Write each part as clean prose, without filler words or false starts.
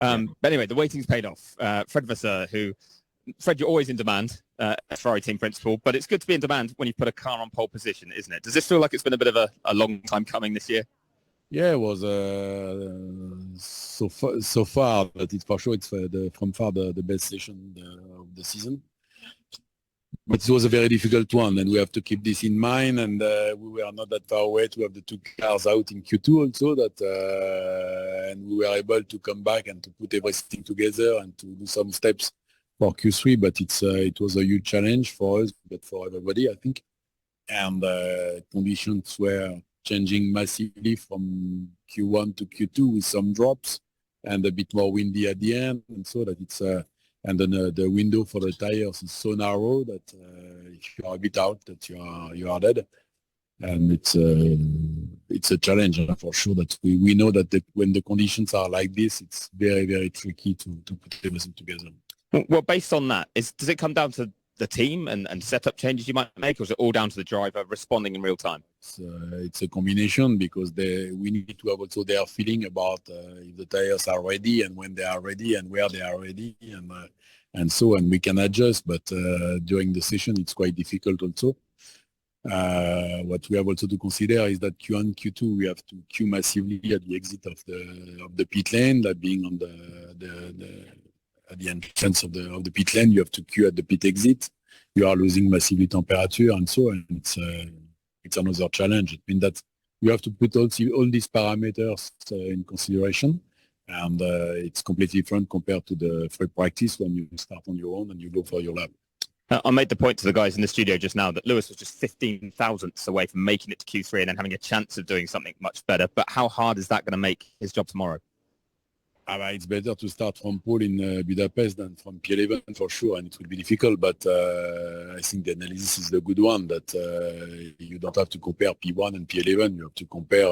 But anyway, the waiting's paid off. Fred Vasseur, Fred, you're always in demand, Ferrari team principal, but it's good to be in demand when you put a car on pole position, isn't it? Does this feel like it's been a bit of a long time coming this year? Yeah, it was so far, but it's for sure it's from far the best session of the season. But it was a very difficult one, and we have to keep this in mind. And we were not that far away to have the two cars out in Q2 also. And we were able to come back and to put everything together and to do some steps for Q3. But it was a huge challenge for us, but for everybody, I think. And conditions were changing massively from Q1 to Q2 with some drops and a bit more windy at the end, and so that it's and then the window for the tires is so narrow that if you are a bit out, that you are dead, and it's a challenge for sure. That we know that when the conditions are like this, it's very, very tricky to put everything together. Well, based on that, does it come down to the team and setup changes you might make, or is it all down to the driver responding in real time? It's a combination, because we need to have also their feeling about if the tires are ready and when they are ready and where they are ready, and we can adjust. But during the session, it's quite difficult also. What we have also to consider is that Q1, Q2, we have to queue massively at the exit of the pit lane, that being on at the entrance of the pit lane. You have to queue at the pit exit. You are losing massively temperature, and so on. It's another challenge. It means that you have to put all these parameters in consideration, and it's completely different compared to the free practice when you start on your own and you go for your lap. I made the point to the guys in the studio just now that Lewis was just 15 thousandths away from making it to Q3 and then having a chance of doing something much better. But how hard is that going to make his job tomorrow? It's better to start from pole in Budapest than from P11 for sure, and it will be difficult, but I think the analysis is the good one, that you don't have to compare P1 and P11, you have to compare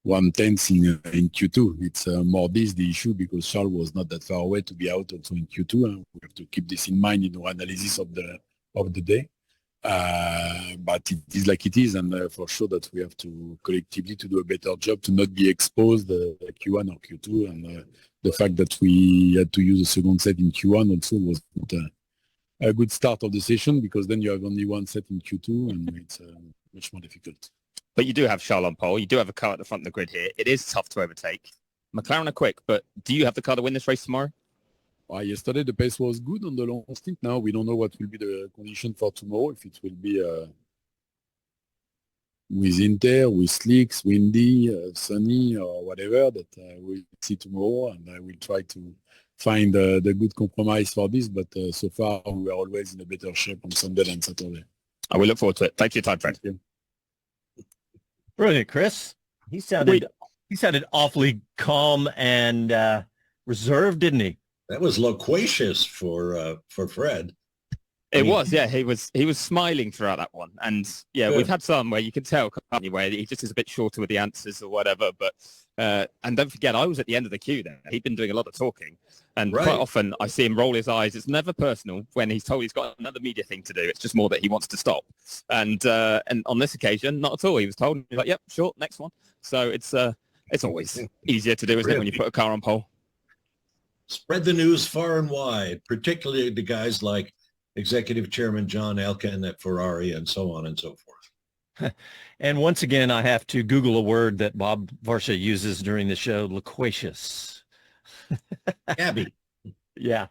1/10 in Q2. It's more the issue, because Charles was not that far away to be out also in Q2, and we have to keep this in mind in our analysis of the day. But it is like it is, and for sure that we have to collectively to do a better job to not be exposed Q1 or Q2, and the fact that we had to use a second set in Q1 also was not a good start of the session, because then you have only one set in Q2, and it's much more difficult. But you do have Charles on pole. You do have a car at the front of the grid here. It is tough to overtake. McLaren are quick, but do you have the car to win this race tomorrow? Yesterday the pace was good on the long stint. Now we don't know what will be the condition for tomorrow, if it will be with Inter, with slicks, windy, sunny, or whatever, that we'll see tomorrow, and I will try to find the good compromise for this, but so far we are always in a better shape on Sunday than Saturday. I will look forward to it. Thanks for your time, Fred. Brilliant, Chris. He sounded awfully calm and reserved, didn't he? That was loquacious for Fred. It was, yeah. He was smiling throughout that one, and yeah, good. We've had some where you can tell, can't you, where he just is a bit shorter with the answers or whatever. But and don't forget, I was at the end of the queue there. He'd been doing a lot of talking, and quite often I see him roll his eyes. It's never personal when he's told he's got another media thing to do. It's just more that he wants to stop. And on this occasion, not at all. He was told, he was like, "Yep, sure, next one." So it's always easier to do, isn't it, when you put a car on pole? Spread the news far and wide, particularly the guys like Executive Chairman John Elkann at Ferrari, and so on and so forth. And once again, I have to Google a word that Bob Varsha uses during the show: loquacious. Gabby. Yeah.